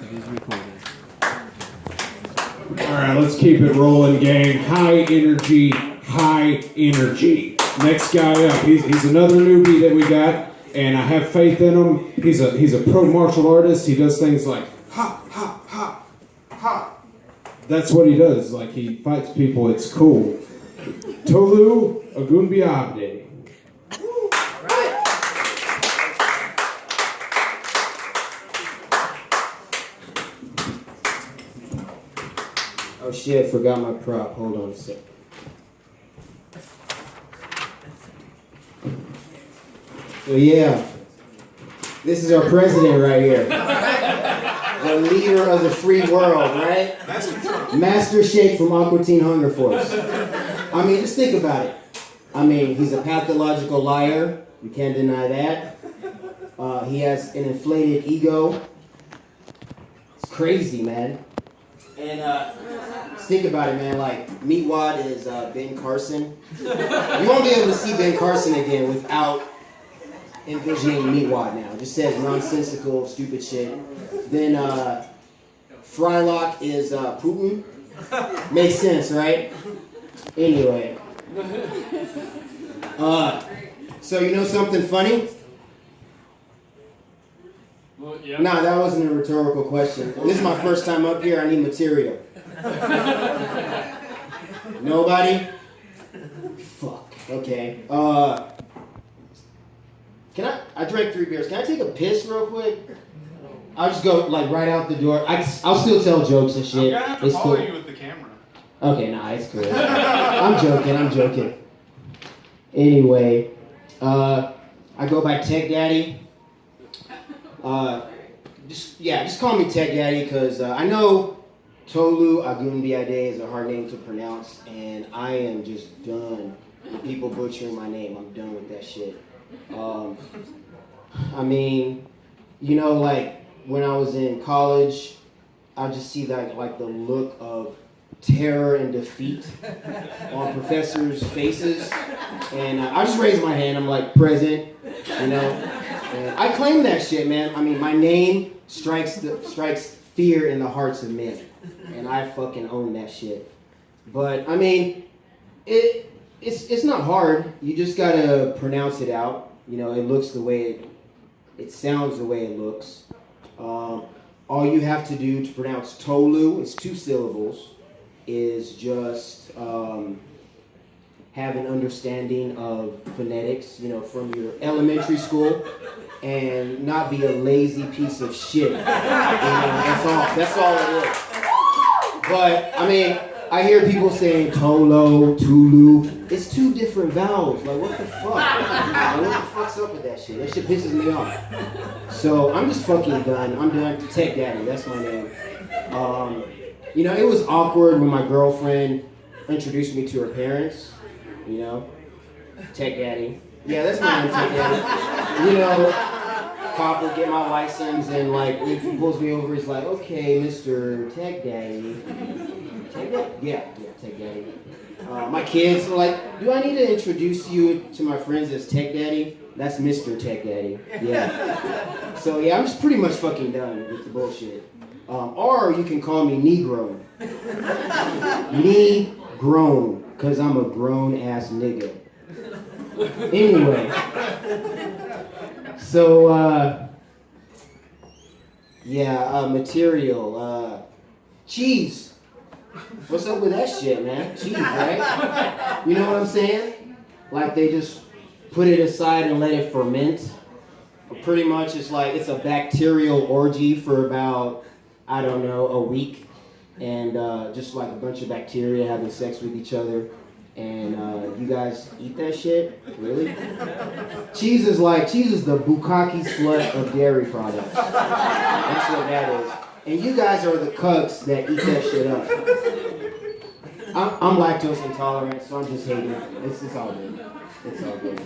It is recorded. All right, let's keep it rolling, gang. High energy, high energy. Next guy up, he's another newbie that we got, and I have faith in him. He's a pro martial artist. He does things like ha ha ha ha. That's what he does. Like he fights people. It's cool. Tolu Ogunbiade. Oh shit, forgot my prop. Hold on a sec. So yeah, this is our president right here. The leader of the free world, right? Master Shake from Aqua Teen Hunger Force. I mean, just think about it. I mean, he's a pathological liar. You can't deny that. He has an inflated ego. It's crazy, man. And just think about it, man. Like, Meatwad is Ben Carson. You won't be able to see Ben Carson again without envisioning Meatwad now. It just says nonsensical, stupid shit. Then Frylock is Putin. Makes sense, right? Anyway. So you know something funny? Well, yeah. Nah, that wasn't a rhetorical question. This is my first time up here. I need material. Nobody? Fuck. Okay. Can I drank 3 beers. Can I take a piss real quick? I'll just go like right out the door. I'll still tell jokes and shit. I'm gonna have to It's follow cool. you with the camera. Okay, nah, it's cool. I'm joking. Anyway, I go by Tech Daddy. Just call me Tech Daddy because I know Tolu Ogunbiade is a hard name to pronounce, and I am just done with people butchering my name. I'm done with that shit. I mean, you know, like when I was in college, I just see that like the look of terror and defeat on professors' faces, and I just raised my hand. I'm like, present, you know. And I claim that shit, man. I mean, my name strikes fear in the hearts of men, and I fucking own that shit. But I mean, it's not hard. You just gotta pronounce it out. You know, it looks the way it sounds the way it looks. All you have to do to pronounce Tolu, it's 2 syllables, is just have an understanding of phonetics, you know, from your elementary school, and not be a lazy piece of shit. You know, that's all it is. But I mean, I hear people saying Tolo, Tulu. It's 2 different vowels. Like, what the fuck? Like, what the fuck's up with that shit? That shit pisses me off. So I'm just fucking done. I'm done. Tech Daddy, that's my name. You know, it was awkward when my girlfriend introduced me to her parents. You know, Tech Daddy. Yeah, that's my name, Tech Daddy. You know, cop will get my license, and like when he pulls me over, he's like, "Okay, Mr. Tech Daddy." Tech Daddy? Yeah, Tech Daddy. My kids were like, "Do I need to introduce you to my friends as Tech Daddy?" That's Mr. Tech Daddy. Yeah. So yeah, I'm just pretty much fucking done with the bullshit. Or you can call me Negro. Knee-grown, because I'm a grown-ass nigga. Anyway. So, material. Cheese. What's up with that shit, man? Cheese, right? You know what I'm saying? Like they just put it aside and let it ferment. Pretty much it's like it's a bacterial orgy for about, I don't know, a week. And just like a bunch of bacteria having sex with each other. And you guys eat that shit? Really? Cheese is the bukkake slut of dairy products. That's what that is. And you guys are the cucks that eat that shit up. I'm lactose intolerant, so I'm just hating it. It's all good. It's all good.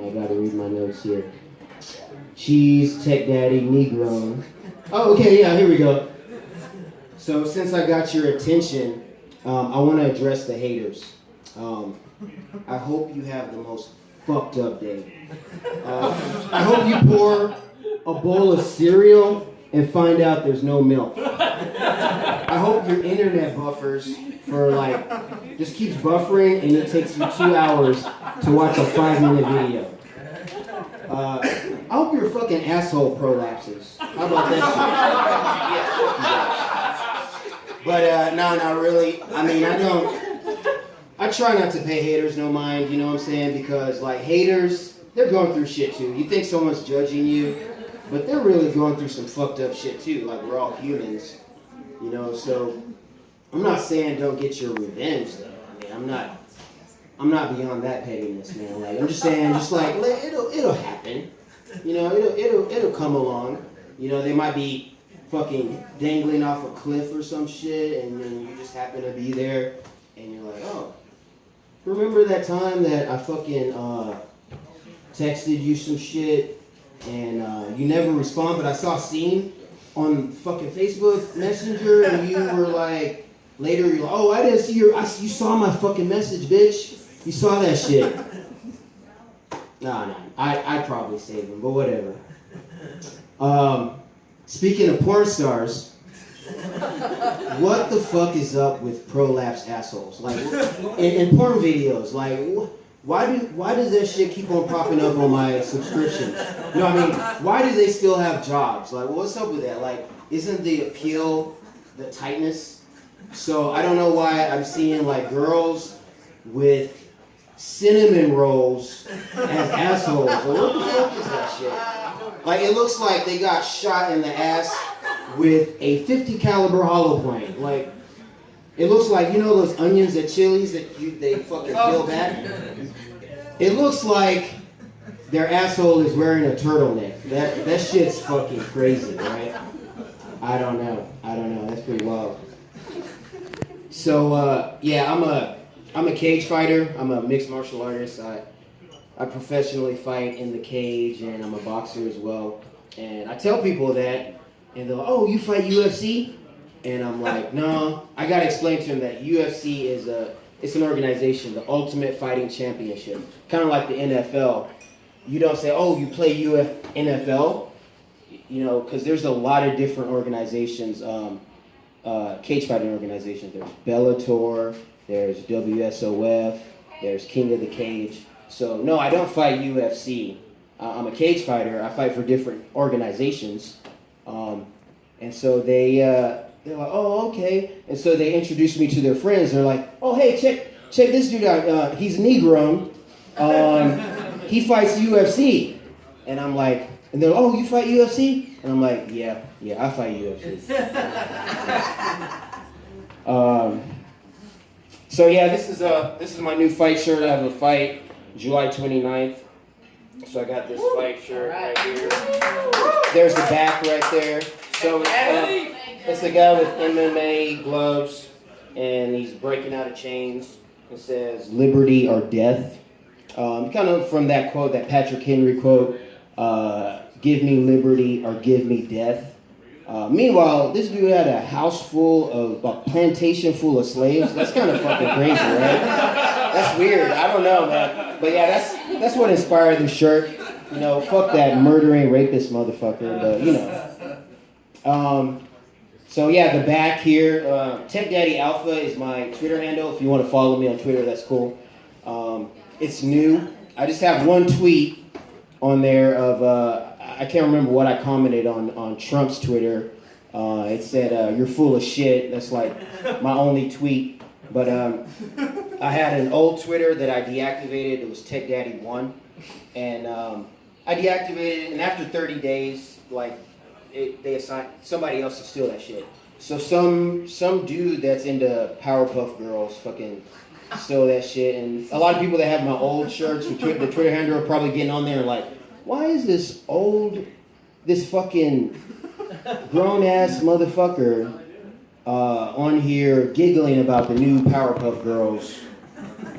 I gotta read my notes here. Cheese, Tech Daddy, Negro. Oh, okay, yeah, here we go. So since I got your attention, I want to address the haters. I hope you have the most fucked up day. I hope you pour a bowl of cereal and find out there's no milk. I hope your internet buffers for like, just keeps buffering and it takes you 2 hours to watch a 5-minute video. I hope your fucking asshole prolapses. How about that shit? But no, not really. I mean, I try not to pay haters no mind, you know what I'm saying? Because like haters, they're going through shit too. You think someone's judging you, but they're really going through some fucked up shit too. Like we're all humans, you know. So I'm not saying don't get your revenge though. I mean, I'm not beyond that pettiness, man. Like I'm just saying, just like it'll happen, you know. It'll come along. You know, they might be fucking dangling off a cliff or some shit, and then you just happen to be there, and you're like, oh, remember that time that I fucking texted you some shit, and you never respond, but I saw a scene on fucking Facebook Messenger, and you were like, later you're like, oh, I didn't see you saw my fucking message, bitch. You saw that shit. No, I'd probably save him, but whatever. Speaking of porn stars, what the fuck is up with prolapse assholes? Like, in porn videos, like, why does that shit keep on popping up on my subscription? You know what I mean? Why do they still have jobs? Like, what's up with that? Like, isn't the appeal the tightness? So I don't know why I'm seeing like girls with cinnamon rolls as assholes. Like, what the fuck is that shit? Like, it looks like they got shot in the ass with a .50 caliber hollow point. Like, it looks like, you know those onions at Chili's that they fucking peel back? It looks like their asshole is wearing a turtleneck. That shit's fucking crazy, right? I don't know. That's pretty wild. So, yeah, I'm a cage fighter. I'm a mixed martial artist. I professionally fight in the cage, and I'm a boxer as well. And I tell people that, and they're like, oh, you fight UFC? And I'm like, no. I gotta explain to them that UFC it's an organization, the Ultimate Fighting Championship. Kind of like the NFL. You don't say, oh, you play NFL? You know, because there's a lot of different organizations, cage fighting organizations. There's Bellator, there's WSOF, there's King of the Cage. So, no, I don't fight UFC. I'm a cage fighter. I fight for different organizations. And so they're like, oh, okay. And so they introduced me to their friends. They're like, oh, hey, check this dude out. He's Negro. He fights UFC. And I'm like, and they're like, oh, you fight UFC? And I'm like, yeah, I fight UFC. So yeah, this is my new fight shirt. I have a fight July 29th. So I got this fight shirt right here. There's the back right there. So it's a guy with MMA gloves, and he's breaking out of chains. It says liberty or death. Kind of from that quote, that Patrick Henry quote, give me liberty or give me death. Meanwhile, this dude had a house full of, a plantation full of slaves. That's kind of fucking crazy, right? That's weird. I don't know, man. But yeah, that's what inspired the shirt. You know, fuck that murdering rapist motherfucker. But you know. So yeah, the back here. Tech Daddy Alpha is my Twitter handle. If you want to follow me on Twitter, that's cool. It's new. I just have one tweet on there of I can't remember what I commented on Trump's Twitter. It said, you're full of shit. That's like my only tweet. But I had an old Twitter that I deactivated. It was Tech Daddy 1. And I deactivated it, and after 30 days, like, they assigned somebody else to steal that shit. So some dude that's into Powerpuff Girls fucking stole that shit. And a lot of people that have my old shirts with the Twitter handle are probably getting on there and like, why is this fucking grown-ass motherfucker on here giggling about the new Powerpuff Girls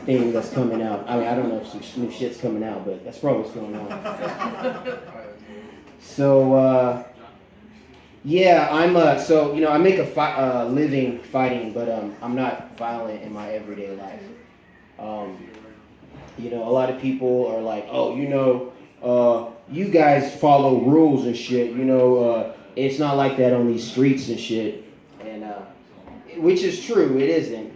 thing that's coming out? I mean, I don't know if some new shit's coming out, but that's probably what's going on. So, yeah, I make a living fighting, but I'm not violent in my everyday life. You know, a lot of people are like, oh, you know, you guys follow rules and shit. It's not like that on these streets and shit. And which is true, it isn't.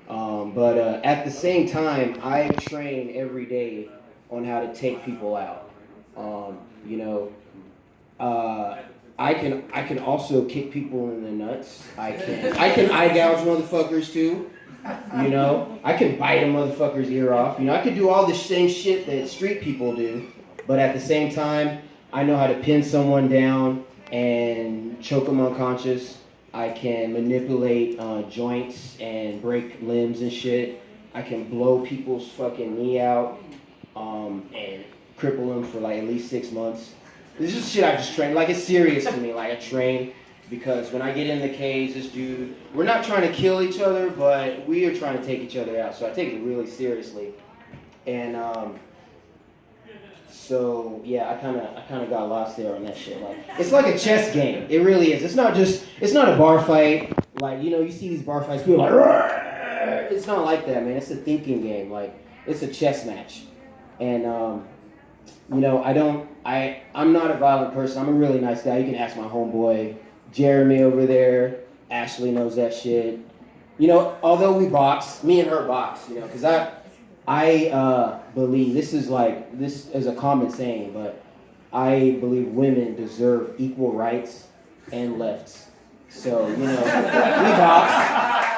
But at the same time, I train every day on how to take people out. I can also kick people in the nuts. I can eye gouge motherfuckers too. I can bite a motherfucker's ear off. I can do all the same shit that street people do, but at the same time, I know how to pin someone down and choke them unconscious. I can manipulate joints and break limbs and shit. I can blow people's fucking knee out and cripple them for like at least 6 months. This is shit I just train. Like, it's serious to me. Like, I train because when I get in the cage, this dude, we're not trying to kill each other, but we are trying to take each other out. So I take it really seriously. And so yeah, I kind of got lost there on that shit. Like, it's like a chess game. It really is. It's not a bar fight. Like, you see these bar fights, people are like, "Rrr!" It's not like that, man. It's a thinking game. Like, it's a chess match. And I'm not a violent person. I'm a really nice guy. You can ask my homeboy Jeremy over there. Ashley knows that shit. Although we box, me and her box, because I believe this is a common saying, but I believe women deserve equal rights and lefts. So, we box,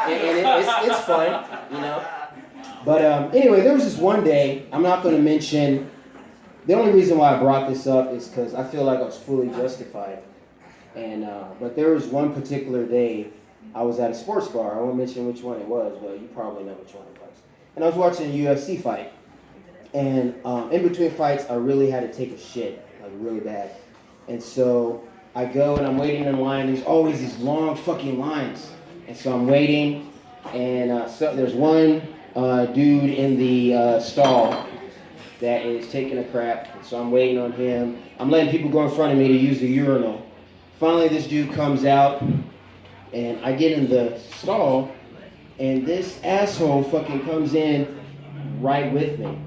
and it's fun, But anyway, there was this one day, I'm not going to mention, the only reason why I brought this up is because I feel like I was fully justified. But there was one particular day, I was at a sports bar. I won't mention which one it was, but you probably know which one it was. And I was watching a UFC fight. And in between fights, I really had to take a shit, like really bad. And so I go and I'm waiting in line. There's always these long fucking lines. And so I'm waiting. And so there's one dude in the stall that is taking a crap. And so I'm waiting on him. I'm letting people go in front of me to use the urinal. Finally, this dude comes out. And I get in the stall. And this asshole fucking comes in right with me.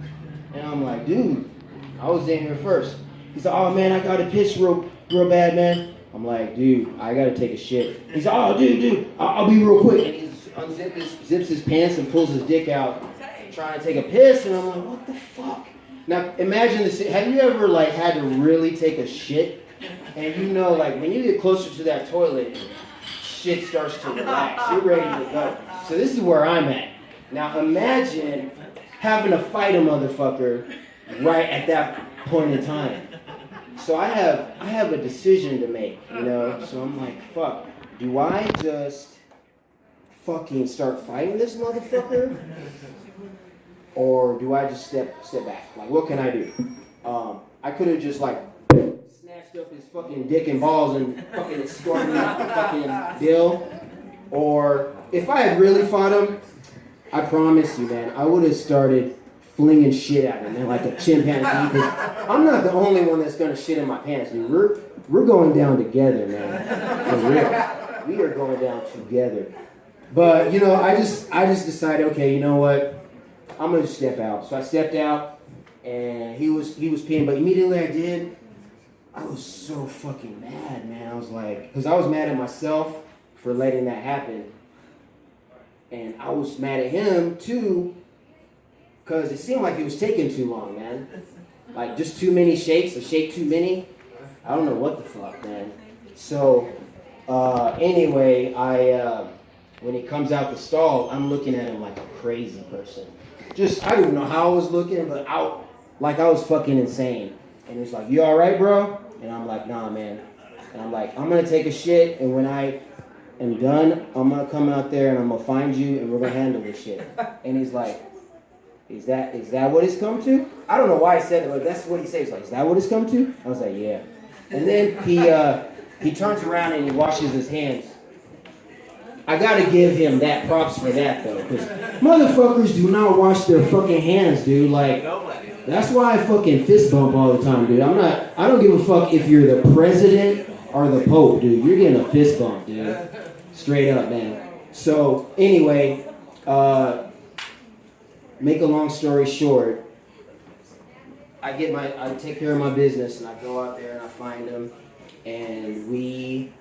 And I'm like, dude, I was in here first. He's like, oh man, I gotta piss real bad, man. I'm like, dude, I gotta take a shit. He's like, oh dude, I'll be real quick. And he zips his pants and pulls his dick out, trying to take a piss. And I'm like, what the fuck? Now imagine this. Have you ever had to really take a shit? And when you get closer to that toilet, shit starts to relax. You're ready to go. So this is where I'm at. Now imagine having to fight a motherfucker right at that point in time. So I have a decision to make, So I'm like, fuck, do I just fucking start fighting this motherfucker? Or do I just step back? Like, what can I do? I could have just snatched up his fucking dick and balls and fucking escorted him out the fucking bill. Or if I had really fought him, I promise you, man, I would have started flinging shit at him, man, like a chimpanzee. I'm not the only one that's gonna shit in my pants, dude. We're going down together, man. For real. We are going down together. But I just decided, okay, you know what? I'm gonna step out. So I stepped out, and he was peeing. But immediately I was so fucking mad, man. I was like, because I was mad at myself for letting that happen. And I was mad at him, too, because it seemed like it was taking too long, man. Like, just too many shakes, a shake too many. I don't know what the fuck, man. So, anyway, when he comes out the stall, I'm looking at him like a crazy person. I don't know how I was looking, but I was fucking insane. And he's like, you all right, bro? And I'm like, nah, man. And I'm like, I'm going to take a shit, and when I am done, I'm going to come out there, and I'm going to find you, and we're going to handle this shit. And he's like, is that what it's come to? I don't know why I said it, but that's what he says. He's like, is that what it's come to? I was like, yeah. And then he turns around and he washes his hands. I gotta give him that props for that though, because motherfuckers do not wash their fucking hands, dude. Like, that's why I fucking fist bump all the time, dude. I don't give a fuck if you're the president or the Pope, dude. You're getting a fist bump, dude. Straight up, man. So anyway, make a long story short, I take care of my business, and I go out there and I find him, and we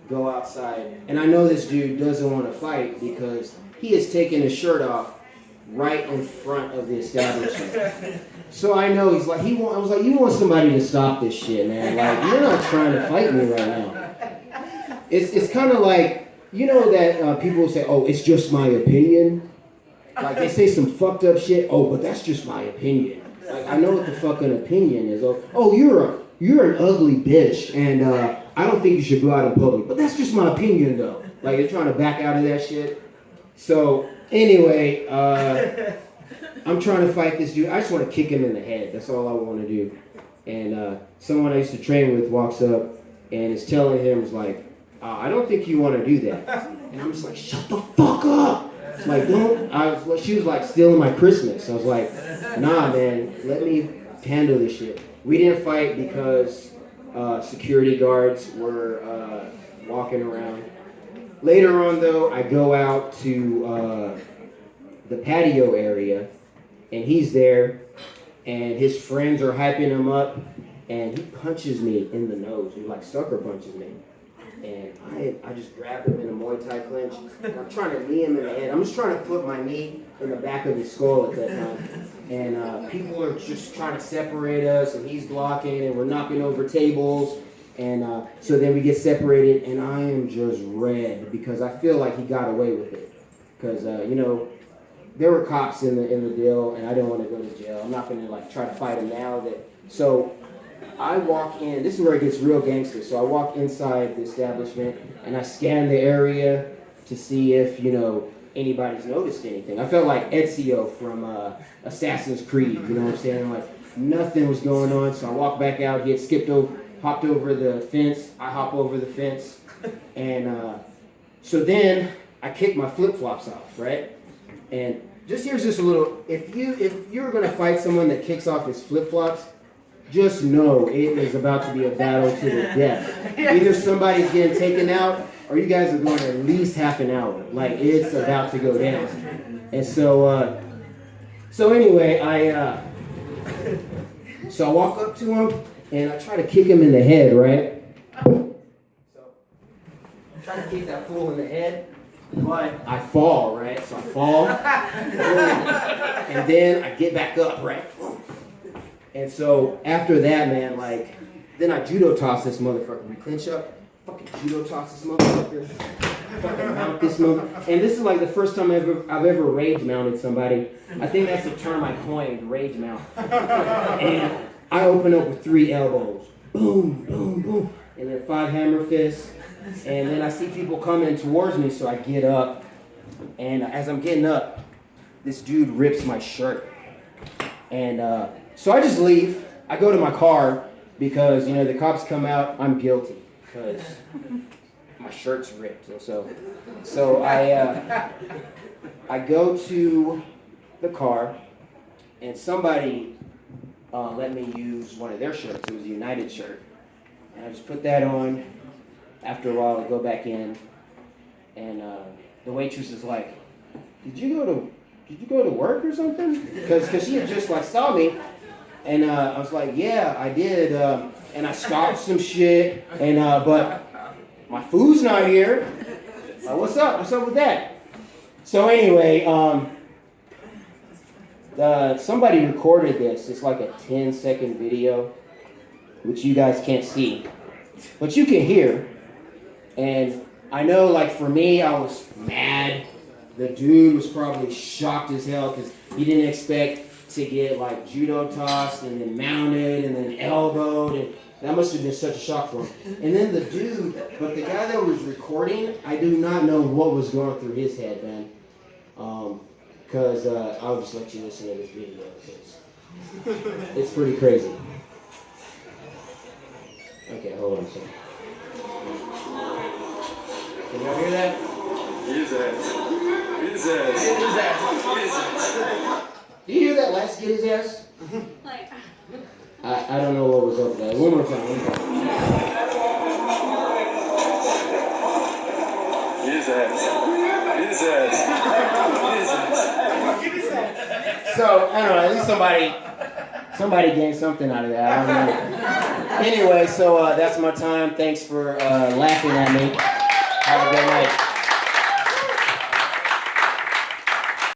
go outside. And I know this dude doesn't want to fight because he has taken his shirt off right in front of the establishment. So I know he's like, I was like, you want somebody to stop this shit, man. Like, you're not trying to fight me right now. It's kind of like, you know that people say, oh, it's just my opinion. Like, they say some fucked up shit. Oh, but that's just my opinion. Like, I know what the fucking opinion is. Oh, you're an ugly bitch, and I don't think you should go out in public. But that's just my opinion, though. Like, they're trying to back out of that shit. So, anyway, I'm trying to fight this dude. I just want to kick him in the head. That's all I want to do. And someone I used to train with walks up and is telling him, is like, I don't think you want to do that. And I'm just like, shut the fuck up. Like, don't. She was like stealing my Christmas. I was like, nah, man, let me handle this shit. We didn't fight because security guards were walking around. Later on, though, I go out to the patio area, and he's there, and his friends are hyping him up, and he punches me in the nose. He like sucker punches me. And I just grabbed him in a Muay Thai clinch. And I'm trying to knee him in the head. I'm just trying to put my knee in the back of his skull at that time. And people are just trying to separate us, and he's blocking, and we're knocking over tables. And so then we get separated, and I am just red because I feel like he got away with it. Because, you know, there were cops in the deal, and I didn't want to go to jail. I'm not going to, like, try to fight him now. So I walk in. This is where it gets real gangster. So I walk inside the establishment, and I scan the area to see if, you know, anybody's noticed anything. I felt like Ezio from Assassin's Creed, you know what I'm saying? Like, nothing was going on. So I walk back out. He had hopped over the fence. I hop over the fence. And so then I kick my flip-flops off, right? And here's just a little, if you're going to fight someone that kicks off his flip-flops, just know it is about to be a battle to the death. Either somebody's getting taken out, or you guys are going at least half an hour. Like, it's about to go down. And so anyway, so I walk up to him, and I try to kick him in the head, right? So I'm trying to kick that fool in the head, but I fall, right? So I fall, and then I get back up, right? And so after that, man, like, then I judo toss this motherfucker. We clinch up, fucking judo toss this motherfucker, fucking mount this motherfucker. And this is like the first time I've ever rage mounted somebody. I think that's the term I coined, rage mount. And I open up with 3 elbows, boom, boom, boom, and then 5 hammer fists. And then I see people coming towards me, so I get up. And as I'm getting up, this dude rips my shirt. And so I just leave. I go to my car because, you know, the cops come out. I'm guilty because my shirt's ripped. And so I go to the car, and somebody let me use one of their shirts. It was a United shirt. And I just put that on. After a while, I go back in, and the waitress is like, did you go to work or something? Because she had just, like, saw me. And I was like, yeah, I did. And I stopped some shit. And but my food's not here. What's up? What's up with that? So anyway, somebody recorded this. It's like a 10-second video, which you guys can't see, but you can hear. And I know, like, for me, I was mad. The dude was probably shocked as hell because he didn't expect to get, like, judo tossed and then mounted and then elbowed, and that must have been such a shock for him. And then the guy that was recording, I do not know what was going through his head, man. Because I'll just let you listen to this video. It's pretty crazy. Okay, hold on a second. Can y'all hear that? His ass. Do you hear that last get his ass? Like, I don't know what was up there. One more time. His ass. So, I don't know, at least Somebody gained something out of that. I don't know. Anyway, so that's my time. Thanks for laughing at me. Have a good night.